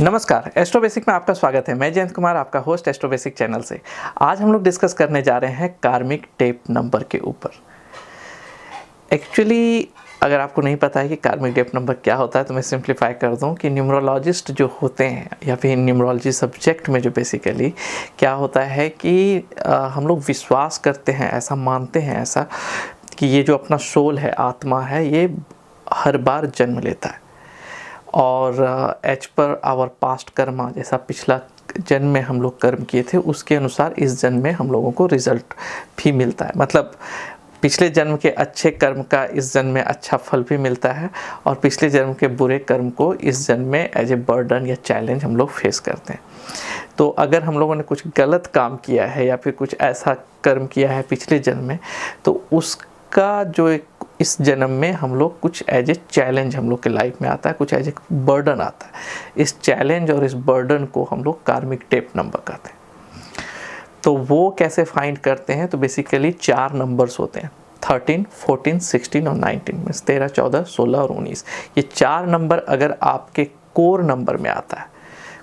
नमस्कार, astro basic में आपका स्वागत है। मैं जयंत कुमार, आपका होस्ट एस्ट्रो बेसिक चैनल से। आज हम लोग डिस्कस करने जा रहे हैं कार्मिक टेप नंबर के ऊपर। एक्चुअली अगर आपको नहीं पता है कि कार्मिक टेप नंबर क्या होता है तो मैं सिंप्लीफाई कर दूं कि न्यूमरोलॉजिस्ट जो होते हैं या फिर न्यूमरोलॉजी सब्जेक्ट में जो बेसिकली क्या होता है कि हम लोग विश्वास करते हैं, ऐसा मानते हैं ऐसा कि ये जो अपना सोल है, आत्मा है, ये हर बार जन्म लेता है और as per hour past Karma, जैसा पिछला जन्म में हम लोग कर्म किए थे उसके अनुसार इस जन्म में हम लोगों को रिजल्ट भी मिलता है। मतलब पिछले जन्म के अच्छे कर्म का इस जन्म में अच्छा फल भी मिलता है और पिछले जन्म के बुरे कर्म को इस जन्म में एज ए बर्डन या चैलेंज हम लोग फेस करते हैं। तो अगर हम लोगों ने कुछ गलत काम किया है या फिर कुछ ऐसा कर्म किया है पिछले जन्म में, तो उसका जो एक इस जन्म में हम लोग कुछ एज ए चैलेंज हम लोग के लाइफ में आता है, कुछ एज ए बर्डन आता है। इस चैलेंज और इस बर्डन को हम लोग कार्मिक टेप नंबर कहते हैं। तो वो कैसे फाइंड करते हैं? तो बेसिकली 4 नंबर्स होते हैं, 13, 14, 16 और 19 में 13, 14, 16 और 19। ये 4 नंबर अगर आपके कोर नंबर में आता है,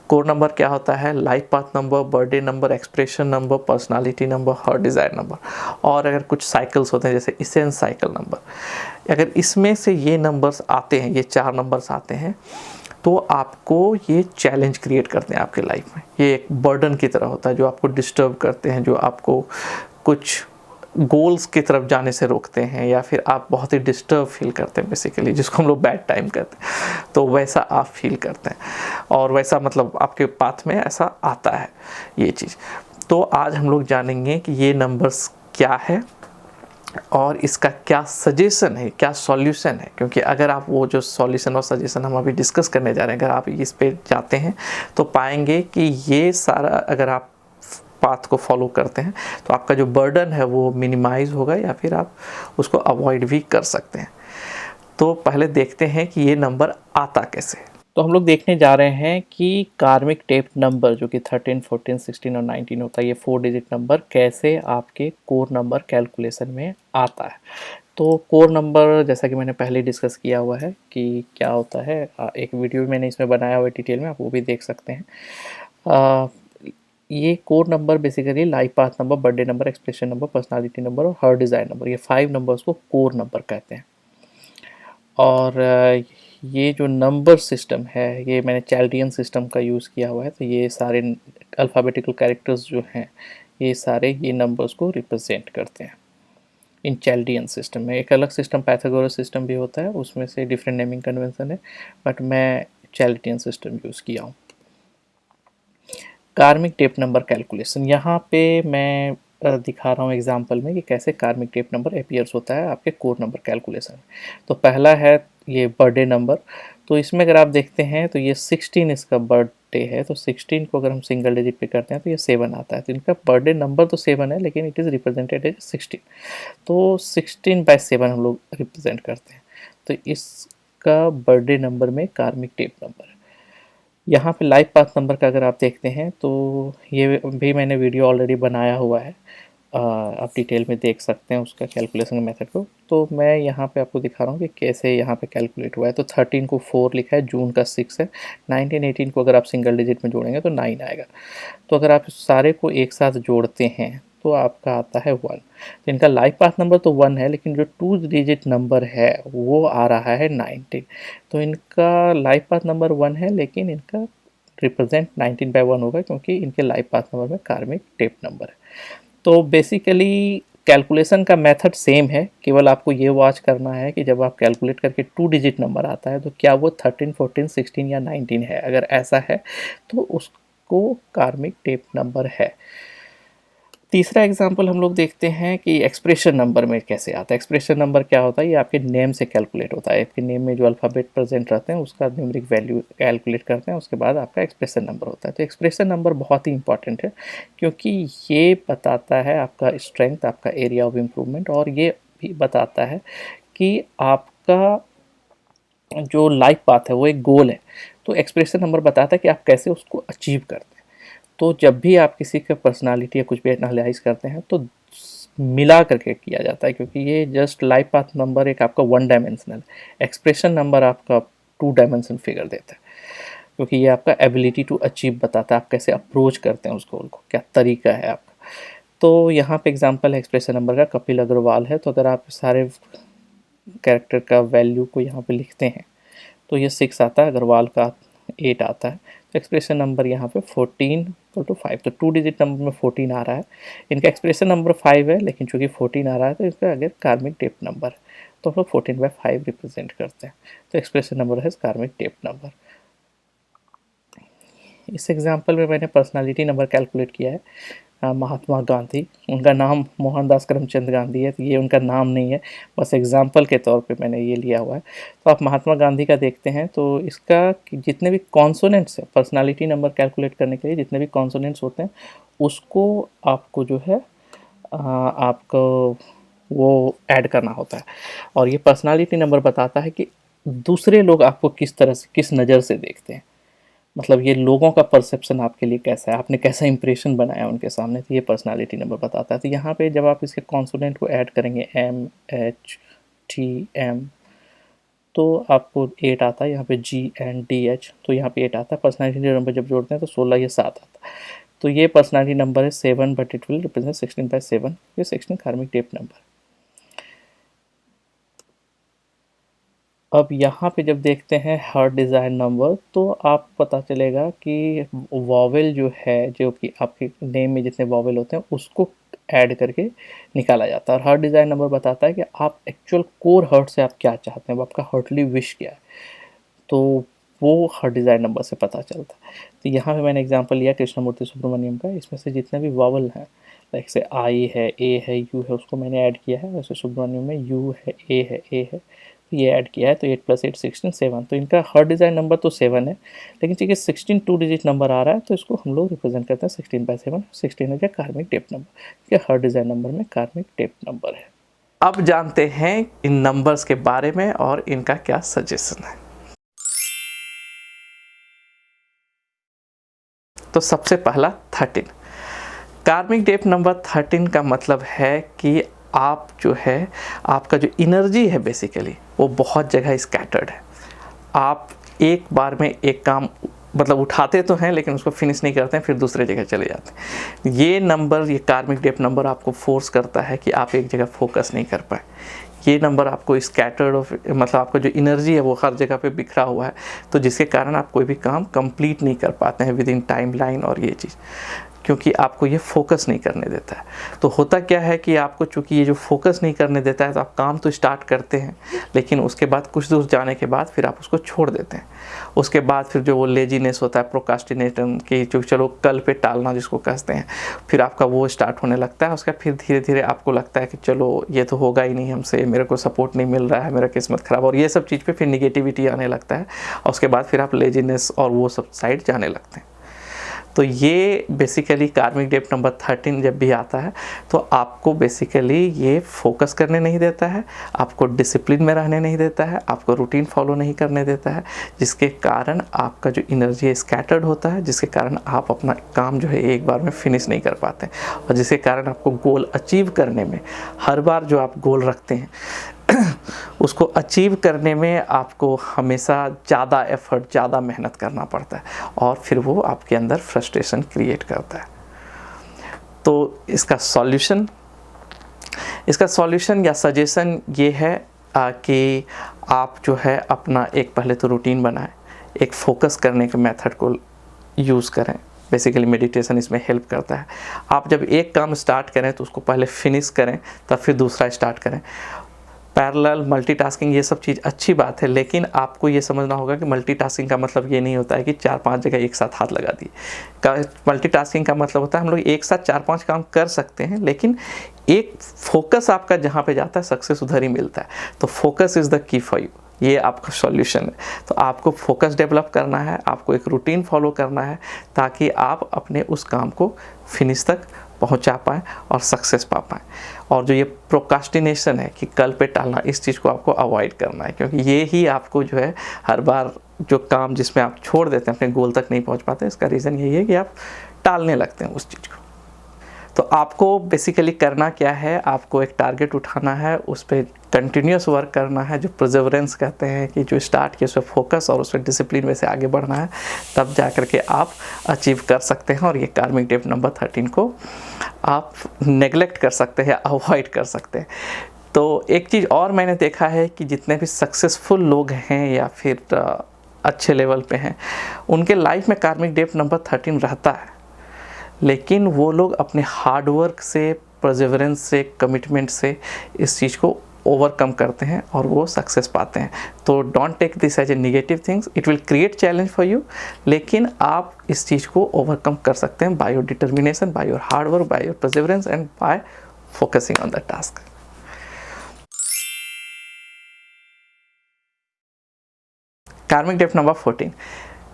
कोर नंबर क्या होता है? Life path number, birthday number, expression number, personality number, heart desire number, और अगर कुछ साइकिल्स होते हैं जैसे इसेंस साइकिल नंबर, अगर इसमें से ये नंबर्स आते हैं, ये 4 नंबर्स आते हैं, तो आपको ये चैलेंज क्रिएट करते हैं आपके लाइफ में। ये एक बर्डन की तरह होता है जो आपको डिस्टर्ब करते हैं, जो आपको कुछ गोल्स की तरफ जाने से रोकते हैं, या फिर आप बहुत ही डिस्टर्ब फील करते हैं बेसिकली, जिसको हम लोग बैड टाइम कहते हैं। तो वैसा आप फील करते हैं और वैसा मतलब आपके पाथ में ऐसा आता है ये चीज़। तो आज हम लोग जानेंगे कि ये नंबर्स क्या है और इसका क्या सजेशन है, क्या सॉल्यूशन है। क्योंकि अगर आप वो जो सॉल्यूशन और सजेशन हम अभी डिस्कस करने जा रहे हैं, अगर आप इस पे जाते हैं तो पाएंगे कि ये सारा अगर आप पाथ को फॉलो करते हैं तो आपका जो बर्डन है वो मिनिमाइज़ होगा या फिर आप उसको अवॉइड भी कर सकते हैं। तो पहले देखते हैं कि ये नंबर आता कैसे। तो हम लोग देखने जा रहे हैं कि कार्मिक टेप नंबर जो कि 13, 14, 16 और 19 होता है, ये 4 डिजिट नंबर कैसे आपके कोर नंबर कैलकुलेशन में आता है। तो कोर नंबर जैसा कि मैंने पहले डिस्कस किया हुआ है कि क्या होता है, एक वीडियो मैंने इसमें बनाया हुआ है डिटेल में, आप वो भी देख सकते हैं। ये core number basically life path number, birthday number, expression number, personality number और हार्ट डिज़ायर नंबर, ये 5 नंबर्स को कोर नंबर कहते हैं। और ये जो नंबर सिस्टम है ये मैंने चैल्डियन सिस्टम का यूज़ किया हुआ है। तो ये सारे अल्फ़ाबेटिकल कैरेक्टर्स जो हैं ये सारे ये नंबर्स को रिप्रेजेंट करते हैं इन चैल्डियन सिस्टम में। एक अलग सिस्टम पाइथागोरस सिस्टम भी होता है, उसमें से डिफरेंट नेमिंग कन्वेंशन है, बट मैं चैल्डियन सिस्टम यूज़ किया हूँ। कार्मिक टेप नंबर कैलकुलेशन, यहाँ पे मैं दिखा रहा हूँ एग्जांपल में कि कैसे कार्मिक टेप नंबर अपीयर्स होता है आपके कोर नंबर कैलकुलेशन में। तो पहला है ये बर्थडे नंबर। तो इसमें अगर आप देखते हैं तो ये 16 इसका बर्थडे है, तो 16 को अगर हम सिंगल डिजिट पे करते हैं तो ये 7 आता है। तो इनका बर्थडे नंबर तो 7 है लेकिन इट इज़ रिप्रेजेंटेड एज 16। तो 16/7 हम लोग रिप्रेजेंट करते हैं। तो इसका बर्थडे नंबर में कार्मिक टेप नंबर है। यहाँ पे लाइफ पाथ नंबर का अगर आप देखते हैं तो ये भी मैंने वीडियो ऑलरेडी बनाया हुआ है, आप डिटेल में देख सकते हैं उसका कैलकुलेशन मेथड को। तो मैं यहाँ पे आपको दिखा रहा हूँ कि कैसे यहाँ पे कैलकुलेट हुआ है। तो 13 को 4 लिखा है, जून का 6 है, 19, 18 को अगर आप सिंगल डिजिट में जोड़ेंगे तो 9 आएगा। तो अगर आप सारे को एक साथ जोड़ते हैं तो आपका आता है 1। तो इनका लाइफ पाथ नंबर तो 1 है लेकिन जो 2 डिजिट नंबर है वो आ रहा है 19। तो इनका लाइफ पाथ नंबर 1 है लेकिन इनका रिप्रेजेंट 19/1 होगा क्योंकि इनके लाइफ पाथ नंबर में कार्मिक टेप नंबर है। तो बेसिकली कैलकुलेशन का मेथड सेम है, केवल आपको ये वॉच करना है कि जब आप कैलकुलेट करके 2 डिजिट नंबर आता है तो क्या वो 13, 14, 16 या 19 है। अगर ऐसा है तो उसको कार्मिक टेप नंबर है। तीसरा एग्जाम्पल हम लोग देखते हैं कि एक्सप्रेशन नंबर में कैसे आता है। एक्सप्रेशन नंबर क्या होता है? ये आपके नेम से कैलकुलेट होता है। आपके नेम में जो अल्फ़ाबेट प्रेजेंट रहते हैं उसका न्यूमेरिक वैल्यू कैलकुलेट करते हैं, उसके बाद आपका एक्सप्रेशन नंबर होता है। तो एक्सप्रेशन नंबर बहुत ही इंपॉर्टेंट है क्योंकि ये बताता है आपका स्ट्रेंथ, आपका एरिया ऑफ इम्प्रूवमेंट, और ये भी बताता है कि आपका जो लाइफ पाथ है वो एक गोल है। तो एक्सप्रेशन नंबर बताता है कि आप कैसे उसको अचीव करते हैं। तो जब भी आप किसी का पर्सनालिटी या कुछ भी एनालाइज करते हैं तो मिला करके किया जाता है, क्योंकि ये जस्ट लाइफ पाथ नंबर एक आपका 1 डायमेंशनल, एक्सप्रेशन नंबर आपका 2 डायमेंशन फिगर देता है। क्योंकि ये आपका एबिलिटी टू अचीव बताता है, आप कैसे अप्रोच करते हैं उस गोल को, क्या तरीका है आपका। तो यहाँ पे एग्जांपल है एक्सप्रेशन नंबर का, कपिल अग्रवाल है, तो अगर आप सारे कैरेक्टर का वैल्यू को यहाँ पे लिखते हैं तो ये 6 आता है, अग्रवाल का 8 आता है। तो एक्सप्रेशन नंबर यहाँ पे 14 = 5, तो 2 डिजिट नंबर में 14 आ रहा है। इनका एक्सप्रेशन नंबर 5 है, लेकिन चूंकि 14 आ रहा है तो इसका आगे कार्मिक डेप्थ नंबर है, तो हम लोग 14/5 रिप्रेजेंट करते हैं। तो एक्सप्रेशन नंबर है कार्मिक डेप्थ नंबर। इस एग्जाम्पल में मैंने पर्सनालिटी नंबर कैलकुलेट किया है। महात्मा गांधी, उनका नाम मोहनदास करमचंद गांधी है, तो ये उनका नाम नहीं है, बस एग्जाम्पल के तौर पे मैंने ये लिया हुआ है। तो आप महात्मा गांधी का देखते हैं तो इसका जितने भी कॉन्सोनेंट्स हैं, पर्सनालिटी नंबर कैलकुलेट करने के लिए जितने भी कॉन्सोनेंट्स होते हैं उसको आपको जो है आपको वो ऐड करना होता है। और ये पर्सनालिटी नंबर बताता है कि दूसरे लोग आपको किस तरह से, किस नज़र से देखते हैं, मतलब ये लोगों का परसेप्शन आपके लिए कैसा है, आपने कैसा इंप्रेशन बनाया उनके सामने, तो ये पर्सनालिटी नंबर बताता है। तो यहाँ पे जब आप इसके कॉन्सोनेंट को ऐड करेंगे MHTM तो आपको 8 आता है, यहाँ पे GNDH तो यहाँ पे 8 आता है। पर्सनालिटी नंबर जब जोड़ते हैं तो 16, ये 7 आता है। तो ये पर्सनालिटी नंबर है 7, बट इट विल रिप्रेजेंट 16/7, ये 16 कार्मिक डेप्थ नंबर। अब यहाँ पे जब देखते हैं हार्ट डिज़ायर नंबर तो आप पता चलेगा कि वॉवेल जो है, जो कि आपके नेम में जितने वॉवेल होते हैं उसको ऐड करके निकाला जाता है। और हार्ट डिज़ायर नंबर बताता है कि आप एक्चुअल कोर हार्ट से आप क्या चाहते हैं, वो आपका हार्टली विश क्या है, तो वो हार्ट डिज़ायर नंबर से पता चलता है। तो यहाँ पे मैंने एग्जांपल लिया कृष्णमूर्ति सुब्रमण्यम का, इसमें से जितने भी वॉवल हैं, लाइक से आई है, ए है, यू है, उसको मैंने ऐड किया है। वैसे सुब्रमण्यम में यू है, ए है, ए है, तो ये ऐड किया है, तो 8 + 8 16 7। तो इनका हार्ट डिज़ायर नंबर तो 7 है, लेकिन चूँकि 16 2 डिजिट नंबर आ रहा है तो इसको हम लोग रिप्रेजेंट करते हैं 16/7। 16 है कार्मिक डेप्थ नंबर, क्योंकि हार्ट डिज़ायर नंबर में कार्मिक डेप्थ नंबर है। अब जानते हैं इन नंबर्स के बारे में और इनका क्या सजेशन है। तो सबसे पहला 13, कार्मिक डेप्थ नंबर 13 का मतलब है कि आप जो है, आपका जो एनर्जी है बेसिकली वो बहुत जगह स्कैटर्ड है। आप एक बार में एक काम मतलब उठाते तो हैं लेकिन उसको फिनिश नहीं करते हैं, फिर दूसरे जगह चले जाते हैं। ये नंबर, ये कार्मिक डेप्थ नंबर आपको फोर्स करता है कि आप एक जगह फोकस नहीं कर पाए। ये नंबर आपको स्कैटर्ड मतलब आपका जो एनर्जी है वो हर जगह पे बिखरा हुआ है, तो जिसके कारण आप कोई भी काम कंप्लीट नहीं कर पाते हैं विद इन टाइम लाइन। और ये चीज़ क्योंकि आपको ये फोकस नहीं करने देता है, तो होता क्या है कि आपको चूँकि ये जो फोकस नहीं करने देता है तो आप काम तो स्टार्ट करते हैं, लेकिन उसके बाद कुछ दूर जाने के बाद फिर आप उसको छोड़ देते हैं। उसके बाद फिर जो वो लेजीनेस होता है, प्रोकास्टिनेशन की जो चलो कल पे टालना जिसको कहते हैं, फिर आपका वो स्टार्ट होने लगता है। उसका फिर धीरे धीरे आपको लगता है कि चलो ये तो होगा ही नहीं हमसे, मेरे को सपोर्ट नहीं मिल रहा है, मेरा किस्मत ख़राब, और ये सब चीज़ पे फिर निगेटिविटी आने लगता है, और उसके बाद फिर आप लेजीनेस और वो सब साइड जाने लगते हैं। तो ये बेसिकली कार्मिक डेप्थ नंबर 13 जब भी आता है तो आपको बेसिकली ये फोकस करने नहीं देता है, आपको डिसिप्लिन में रहने नहीं देता है, आपको रूटीन फॉलो नहीं करने देता है, जिसके कारण आपका जो एनर्जी स्कैटर्ड होता है, जिसके कारण आप अपना काम जो है एक बार में फिनिश नहीं कर पाते, और जिसके कारण आपको गोल अचीव करने में, हर बार जो आप गोल रखते हैं उसको अचीव करने में आपको हमेशा ज़्यादा एफर्ट, ज़्यादा मेहनत करना पड़ता है, और फिर वो आपके अंदर फ्रस्ट्रेशन क्रिएट करता है। तो इसका सॉल्यूशन या सजेशन ये है कि आप जो है अपना एक पहले तो रूटीन बनाएं, एक फोकस करने के मेथड को यूज़ करें। बेसिकली मेडिटेशन इसमें हेल्प करता है। आप जब एक काम स्टार्ट करें तो उसको पहले फिनिश करें, तब फिर दूसरा स्टार्ट करें। पैरेलल, मल्टीटास्किंग, ये सब चीज़ अच्छी बात है, लेकिन आपको ये समझना होगा कि मल्टीटास्किंग का मतलब ये नहीं होता है कि 4-5 जगह एक साथ हाथ लगा दिए। मल्टीटास्किंग का मतलब होता है हम लोग एक साथ 4-5 काम कर सकते हैं, लेकिन एक फोकस आपका जहाँ पे जाता है सक्सेस उधर ही मिलता है। तो focus is the key for you, ये आपका सॉल्यूशन है। तो आपको फोकस डेवलप करना है, आपको एक रूटीन फॉलो करना है, ताकि आप अपने उस काम को फिनिश तक पहुंचा पाएँ और सक्सेस पा पाएँ। और जो ये प्रोकास्टिनेशन है कि कल पे टालना, इस चीज़ को आपको अवॉइड करना है, क्योंकि ये ही आपको जो है हर बार जो काम जिसमें आप छोड़ देते हैं, अपने गोल तक नहीं पहुंच पाते, इसका रीज़न यही है कि आप टालने लगते हैं उस चीज़ को। तो आपको बेसिकली करना क्या है, आपको एक टारगेट उठाना है, उस पर कंटिन्यूस वर्क करना है, जो परसेवरेंस कहते हैं, कि जो स्टार्ट किया उस पर फोकस और उस पर डिसिप्लिन में से आगे बढ़ना है, तब जा कर के आप अचीव कर सकते हैं और ये कार्मिक डेप्थ नंबर 13 को आप नेगलेक्ट कर सकते हैं, अवॉइड कर सकते हैं। तो एक चीज़ और मैंने देखा है कि जितने भी सक्सेसफुल लोग हैं या फिर अच्छे लेवल पे हैं, उनके लाइफ में कार्मिक डेप्थ नंबर 13 रहता है, लेकिन वो लोग अपने हार्डवर्क से, परसेवरेंस से, कमिटमेंट से इस चीज़ को ओवरकम करते हैं और वो सक्सेस पाते हैं। तो don't take this as a negative things, it will create challenge for you, लेकिन आप इस चीज़ को ओवरकम कर सकते हैं by your determination, by your hard work, by your perseverance and by focusing on the task. Karmic depth number 14।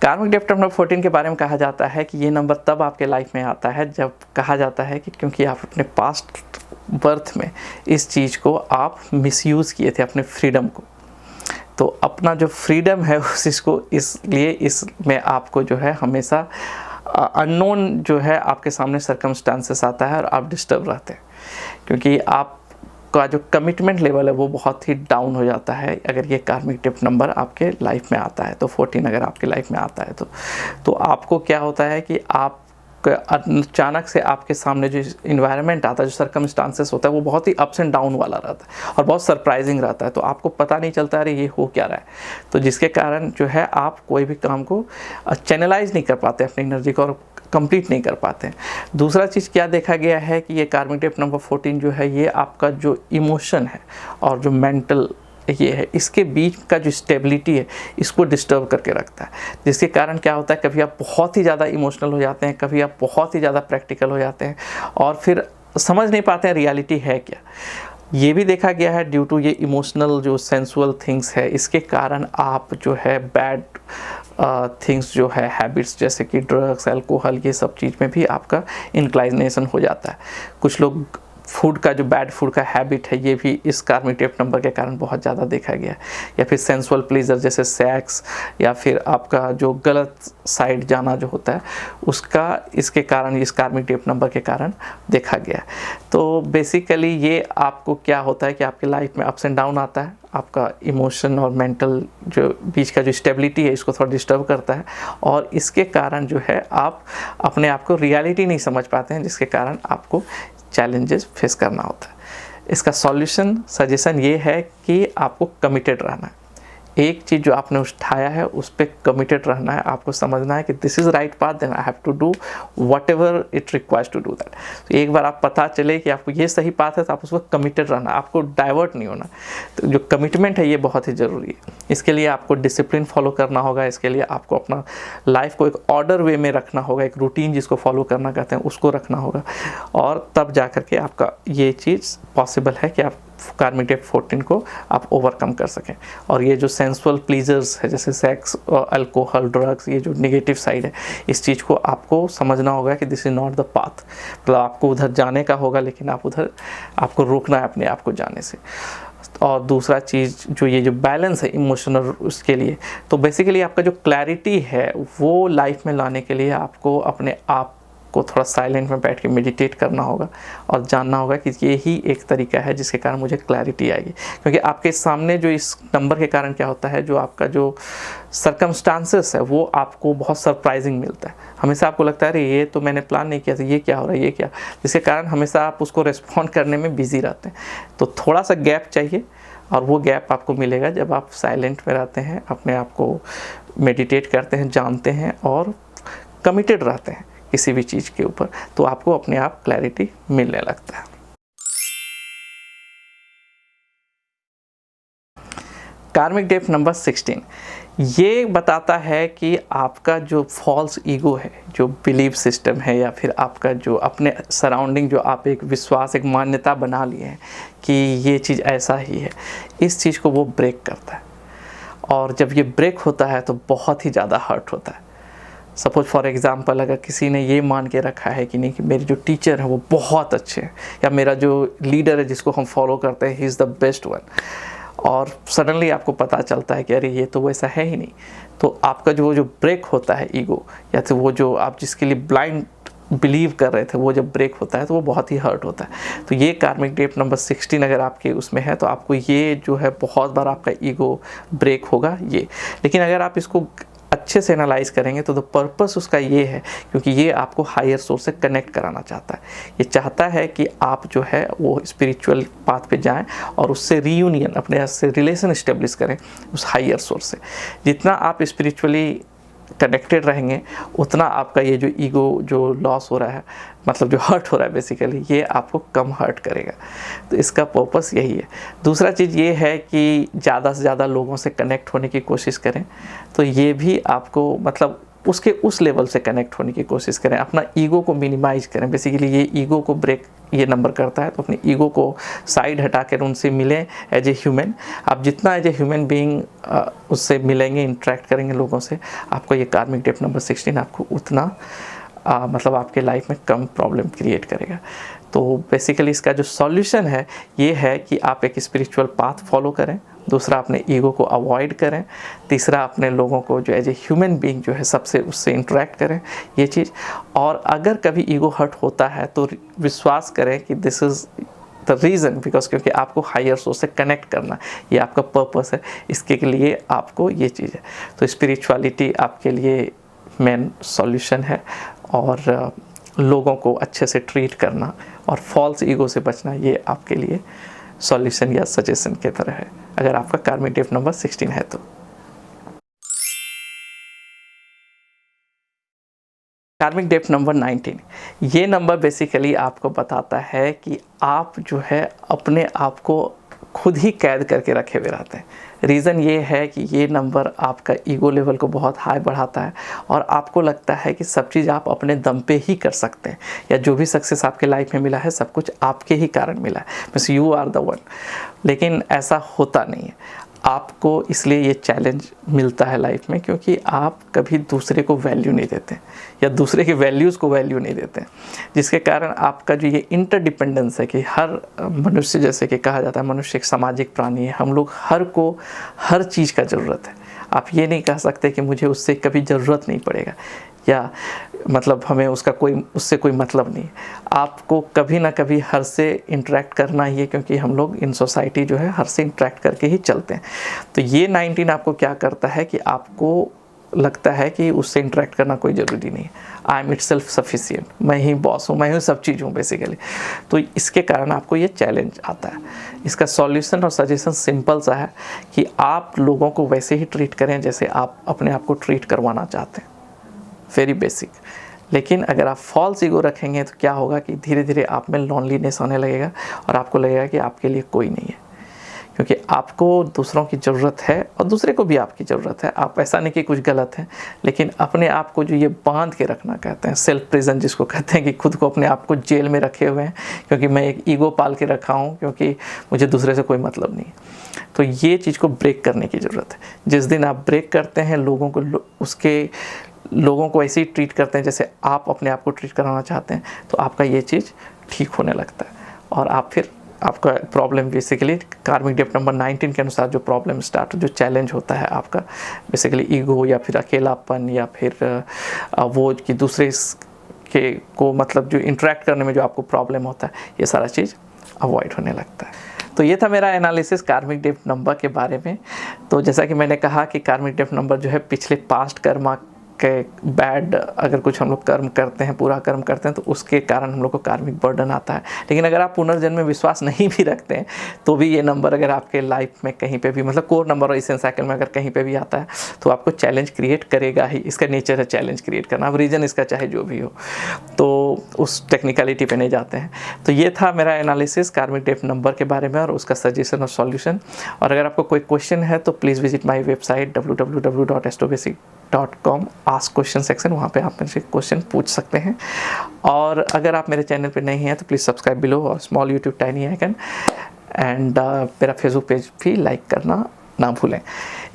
Karmic depth number 14 के बारे में कहा जाता है कि ये नंबर तब आपके लाइफ में आता है जब कहा जाता है कि क्योंकि आप अपने पास्ट बर्थ में इस चीज़ को आप मिसयूज़ किए थे, अपने फ्रीडम को। तो अपना जो फ्रीडम है उस चीज़ को, इसलिए इसमें आपको जो है हमेशा अननोन जो है आपके सामने सर्कमस्टांसेस आता है और आप डिस्टर्ब रहते हैं, क्योंकि आप का जो कमिटमेंट लेवल है वो बहुत ही डाउन हो जाता है अगर ये कार्मिक डेप्थ नंबर आपके लाइफ में आता है। तो 14 अगर आपके लाइफ में आता है तो आपको क्या होता है कि आप अचानक से आपके सामने जो इन्वायरमेंट आता है, जो सर्कमस्टांसेस होता है, वो बहुत ही अप्स एंड डाउन वाला रहता है और बहुत सरप्राइजिंग रहता है। तो आपको पता नहीं चलता अरे ये हो क्या रहा है, तो जिसके कारण जो है आप कोई भी काम को चैनलाइज नहीं कर पाते, अपनी एनर्जी को, और कंप्लीट नहीं कर पाते हैं। दूसरा चीज़ क्या देखा गया है कि ये कार्मिक डेप्थ नंबर 14 जो है, ये आपका जो इमोशन है और जो मेंटल ये है, इसके बीच का जो स्टेबिलिटी है इसको डिस्टर्ब करके रखता है, जिसके कारण क्या होता है, कभी आप बहुत ही ज़्यादा इमोशनल हो जाते हैं, कभी आप बहुत ही ज़्यादा प्रैक्टिकल हो जाते हैं और फिर समझ नहीं पाते हैं रियलिटी है क्या। ये भी देखा गया है ड्यू टू ये इमोशनल जो सेंसुअल थिंग्स है, इसके कारण आप जो है बैड थिंग्स जो है, हैबिट्स जैसे कि ड्रग्स, अल्कोहल, ये सब चीज़ में भी आपका इंक्लाइनेशन हो जाता है। कुछ लोग फूड का जो बैड फूड का हैबिट है, ये भी इस कार्मिक डेप्थ नंबर के कारण बहुत ज़्यादा देखा गया है। या फिर सेंसुअल प्लेजर जैसे सेक्स, या फिर आपका जो गलत साइड जाना जो होता है उसका इसके कारण, इस कार्मिक डेप्थ नंबर के कारण देखा गया है। तो बेसिकली ये आपको क्या होता है कि आपकी लाइफ में अप्स एंड डाउन आता है, आपका इमोशन और मेंटल जो बीच का जो स्टेबिलिटी है इसको थोड़ा डिस्टर्ब करता है और इसके कारण जो है आप अपने आप को रियलिटी नहीं समझ पाते हैं, जिसके कारण आपको चैलेंजेस फेस करना होता है। इसका सॉल्यूशन सजेशन ये है कि आपको कमिटेड रहना है। एक चीज़ जो आपने उठाया है उस पर कमिटेड रहना है, आपको समझना है कि this is right path, then I have to do whatever it requires to do that. तो एक बार आप पता चले कि आपको ये सही पाथ है तो आप उस पर कमिटेड रहना, आपको डाइवर्ट नहीं होना। तो जो कमिटमेंट है ये बहुत ही ज़रूरी है। इसके लिए आपको डिसिप्लिन फॉलो करना होगा, इसके लिए आपको अपना लाइफ को एक ऑर्डर वे में रखना होगा, एक रूटीन जिसको फॉलो करना कहते हैं उसको रखना होगा, और तब जा कर के आपका ये चीज़ पॉसिबल है कि आप कार्मिक डेप्थ 14 को आप ओवरकम कर सकें। और ये जो सेंसुअल प्लीजर्स है जैसे सेक्स, अल्कोहल, ड्रग्स, ये जो नेगेटिव साइड है, इस चीज़ को आपको समझना होगा कि this is not the path. मतलब आपको उधर जाने का होगा, लेकिन आप उधर आपको रोकना है अपने आप को जाने से। और दूसरा चीज़ जो ये जो बैलेंस है इमोशनल, उसके लिए तो बेसिकली आपका जो क्लैरिटी है वो लाइफ में लाने के लिए आपको अपने आप को थोड़ा साइलेंट में बैठ के मेडिटेट करना होगा और जानना होगा कि ये ही एक तरीका है जिसके कारण मुझे क्लैरिटी आएगी। क्योंकि आपके सामने जो इस नंबर के कारण क्या होता है, जो आपका जो सर्कमस्टांसेस है वो आपको बहुत सरप्राइजिंग मिलता है। हमेशा आपको लगता है अरे ये तो मैंने प्लान नहीं किया था, ये क्या हो रहा है, ये क्या, जिसके कारण हमेशा आप उसको रिस्पॉन्ड करने में बिजी रहते हैं। तो थोड़ा सा गैप चाहिए, और वो गैप आपको मिलेगा जब आप साइलेंट में रहते हैं, अपने आप को मेडिटेट करते हैं, जानते हैं और कमिटेड रहते हैं किसी भी चीज़ के ऊपर, तो आपको अपने आप क्लैरिटी मिलने लगता है। कार्मिक डेप्थ नंबर 16 ये बताता है कि आपका जो फॉल्स ईगो है, जो बिलीफ सिस्टम है, या फिर आपका जो अपने सराउंडिंग जो आप एक विश्वास, एक मान्यता बना लिए हैं कि ये चीज़ ऐसा ही है, इस चीज़ को वो ब्रेक करता है। और जब ये ब्रेक होता है तो बहुत ही ज़्यादा हर्ट होता है। सपोज फॉर एग्ज़ाम्पल, अगर किसी ने ये मान के रखा है कि नहीं कि मेरे जो टीचर हैं वो बहुत अच्छे हैं, या मेरा जो लीडर है जिसको हम फॉलो करते हैं he is the best one, और सडनली आपको पता चलता है कि अरे ये तो वैसा है ही नहीं, तो आपका जो ब्रेक होता है ईगो, या तो वो जो आप जिसके लिए ब्लाइंड बिलीव कर रहे थे वो जब ब्रेक होता है तो वो बहुत ही हर्ट होता है। तो ये कार्मिक डेप्थ नंबर 16 अगर आपके उसमें है तो आपको ये जो है बहुत बार आपका ईगो ब्रेक होगा ये। लेकिन अगर आप इसको अच्छे से एनालाइज करेंगे तो द पर्पस उसका ये है क्योंकि ये आपको हायर सोर्स से कनेक्ट कराना चाहता है। ये चाहता है कि आप जो है वो स्पिरिचुअल पाथ पे जाएं और उससे रीयूनियन अपने से रिलेशन इस्टेब्लिश करें उस हायर सोर्स से। जितना आप स्पिरिचुअली कनेक्टेड रहेंगे उतना आपका ये जो ईगो जो लॉस हो रहा है मतलब जो हर्ट हो रहा है बेसिकली ये आपको कम हर्ट करेगा। तो इसका पर्पस यही है। दूसरा चीज़ ये है कि ज़्यादा से ज़्यादा लोगों से कनेक्ट होने की कोशिश करें। तो ये भी आपको मतलब उसके उस लेवल से कनेक्ट होने की कोशिश करें, अपना ईगो को मिनिमाइज करें। बेसिकली ये ईगो को ब्रेक ये नंबर करता है। तो अपने ईगो को साइड हटा कर उनसे मिलें एज ए ह्यूमन। आप जितना एज ए ह्यूमन बीइंग उससे मिलेंगे, इंटरेक्ट करेंगे लोगों से, आपको ये कार्मिक डेप्थ नंबर 16 आपको उतना मतलब आपके लाइफ में कम प्रॉब्लम क्रिएट करेगा। तो बेसिकली इसका जो सॉल्यूशन है ये है कि आप एक स्पिरिचुअल पाथ फॉलो करें। दूसरा अपने ईगो को अवॉइड करें। तीसरा अपने लोगों को जो एज ए ह्यूमन बीइंग जो है सबसे उससे इंटरेक्ट करें ये चीज़। और अगर कभी ईगो हर्ट होता है तो विश्वास करें कि this is the reason because क्योंकि आपको हायर सोर्स से कनेक्ट करना ये आपका पर्पस है। इसके लिए आपको ये चीज़ है। तो स्पिरिचुअलिटी आपके लिए मेन सॉल्यूशन है और लोगों को अच्छे से ट्रीट करना और फॉल्स ईगो से बचना ये आपके लिए सॉल्यूशन या सजेशन की तरह है अगर आपका कार्मिक डेप्थ नंबर 16 है तो। कार्मिक डेप्थ नंबर 19 ये नंबर बेसिकली आपको बताता है कि आप जो है अपने आप को खुद ही कैद करके रखे हुए रहते हैं। रीज़न ये है कि ये नंबर आपका ईगो लेवल को बहुत हाई बढ़ाता है और आपको लगता है कि सब चीज़ आप अपने दम पे ही कर सकते हैं या जो भी सक्सेस आपके लाइफ में मिला है सब कुछ आपके ही कारण मिला है, means you are the one. लेकिन ऐसा होता नहीं है। आपको इसलिए ये चैलेंज मिलता है लाइफ में क्योंकि आप कभी दूसरे को वैल्यू नहीं देते या दूसरे के वैल्यूज़ को वैल्यू नहीं देते, जिसके कारण आपका जो ये इंटरडिपेंडेंस है कि हर मनुष्य, जैसे कि कहा जाता है मनुष्य एक सामाजिक प्राणी है, हम लोग हर को हर चीज़ का ज़रूरत है। आप ये नहीं कह सकते कि मुझे उससे कभी ज़रूरत नहीं पड़ेगा या मतलब हमें उससे कोई मतलब नहीं। आपको कभी ना कभी हर से इंटरेक्ट करना ही है क्योंकि हम लोग इन सोसाइटी जो है हर से इंटरेक्ट करके ही चलते हैं। तो ये 19 आपको क्या करता है कि आपको लगता है कि उससे इंटरेक्ट करना कोई ज़रूरी नहीं है। I am it self sufficient, मैं ही बॉस हूँ, मैं ही सब चीज़ हूँ बेसिकली। तो इसके कारण आपको ये चैलेंज आता है। इसका सॉल्यूशन और सजेशन सिंपल सा है कि आप लोगों को वैसे ही ट्रीट करें जैसे आप अपने आप को ट्रीट करवाना चाहते हैं, वेरी बेसिक। लेकिन अगर आप फॉल्स ईगो रखेंगे तो क्या होगा कि धीरे धीरे आप में लॉनलीनेस आने लगेगा और आपको लगेगा कि आपके लिए कोई नहीं है, क्योंकि आपको दूसरों की ज़रूरत है और दूसरे को भी आपकी ज़रूरत है। आप ऐसा नहीं कि कुछ गलत है, लेकिन अपने आप को जो ये बांध के रखना कहते हैं, सेल्फ प्रिजन जिसको कहते हैं, कि खुद को अपने आप को जेल में रखे हुए हैं क्योंकि मैं एक ईगो पाल के रखा हूँ क्योंकि मुझे दूसरे से कोई मतलब नहीं है। तो ये चीज़ को ब्रेक करने की ज़रूरत है। जिस दिन आप ब्रेक करते हैं लोगों को ऐसे ही ट्रीट करते हैं जैसे आप अपने आप को ट्रीट कराना चाहते हैं, तो आपका ये चीज़ ठीक होने लगता है और आप फिर आपका प्रॉब्लम बेसिकली कार्मिक डेप्थ नंबर 19 के अनुसार जो प्रॉब्लम स्टार्ट जो चैलेंज होता है आपका बेसिकली ईगो या फिर अकेलापन या फिर वो कि दूसरे के को मतलब जो इंटरेक्ट करने में जो आपको प्रॉब्लम होता है, ये सारा चीज़ अवॉइड होने लगता है। तो ये था मेरा एनालिसिस कार्मिक डेप्थ नंबर के बारे में। तो जैसा कि मैंने कहा कि कार्मिक डेप्थ नंबर जो है पिछले पास्ट कर्मा के बैड अगर कुछ हम लोग कर्म करते हैं, पूरा कर्म करते हैं, तो उसके कारण हम लोग को कार्मिक बर्डन आता है। लेकिन अगर आप पुनर्जन्म में विश्वास नहीं भी रखते हैं तो भी ये नंबर अगर आपके लाइफ में कहीं पे भी मतलब कोर नंबर और इसेंस साइकिल में अगर कहीं पे भी आता है तो आपको चैलेंज क्रिएट करेगा ही। इसका नेचर है चैलेंज क्रिएट करना, अब रीज़न इसका चाहे जो भी हो, तो उस टेक्निकलिटी पे नहीं जाते हैं। तो ये था मेरा एनालिसिस कार्मिक डेप्थ नंबर के बारे में और उसका सजेशन और सॉल्यूशन। और अगर आपको कोई क्वेश्चन है तो please visit my website www.astrobasic.com ask question section, वहाँ पे आप मेरे से क्वेश्चन पूछ सकते हैं। और अगर आप मेरे चैनल पे नहीं हैं तो प्लीज़ सब्सक्राइब बिलो और small YouTube tiny icon and मेरा फेसबुक पेज भी लाइक करना ना भूलें।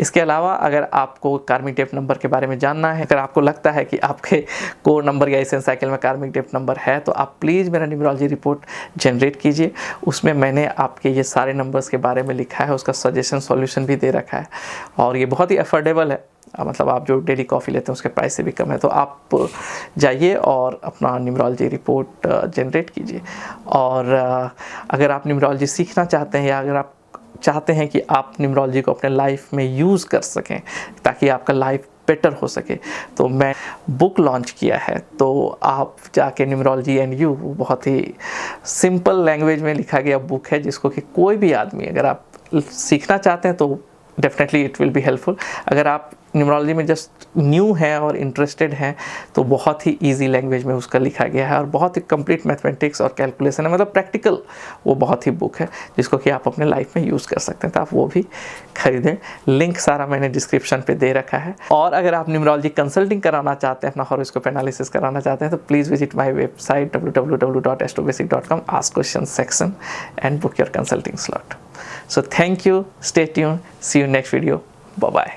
इसके अलावा अगर आपको कार्मिक डेप्थ नंबर के बारे में जानना है, अगर आपको लगता है कि आपके कोर नंबर या इसेंस साइकिल में कार्मिक डेप्थ नंबर है, तो आप प्लीज़ मेरा न्यूमरोलॉजी रिपोर्ट जनरेट कीजिए। उसमें मैंने आपके ये सारे नंबर्स के बारे में लिखा है, उसका सजेशन सॉल्यूशन भी दे रखा है और ये बहुत ही अफोर्डेबल है। मतलब आप जो डेली कॉफ़ी लेते हैं उसके प्राइस से भी कम है। तो आप जाइए और अपना न्यूमरोलॉजी रिपोर्ट जनरेट कीजिए। और अगर आप न्यूमरोलॉजी सीखना चाहते हैं या अगर आप चाहते हैं कि आप न्यूमरोलॉजी को अपने लाइफ में यूज़ कर सकें ताकि आपका लाइफ बेटर हो सके, तो मैं बुक लॉन्च किया है। तो आप जाके न्यूमरोलॉजी एंड यू, बहुत ही सिंपल लैंग्वेज में लिखा गया बुक है जिसको कि कोई भी आदमी, अगर आप सीखना चाहते हैं तो definitely it will be helpful. अगर आप न्यूमरोलॉजी में जस्ट न्यू हैं और इंटरेस्टेड हैं तो बहुत ही इजी लैंग्वेज में उसका लिखा गया है और बहुत ही कंप्लीट मैथमेटिक्स और कैलकुलेशन है, मतलब प्रैक्टिकल वो बहुत ही बुक है जिसको कि आप अपने लाइफ में यूज़ कर सकते हैं। तो आप वो भी खरीदें, लिंक सारा मैंने डिस्क्रिप्शन पे दे रखा है। और अगर आप न्यूमरोलॉजी कंसल्टिंग कराना चाहते हैं, अपना हॉरोस्कोप एनालिसिस कराना चाहते हैं, तो please visit my website www.astrobasic.com, ask question section and book your consulting slot. So thank you, stay tuned, see you next video, bye bye.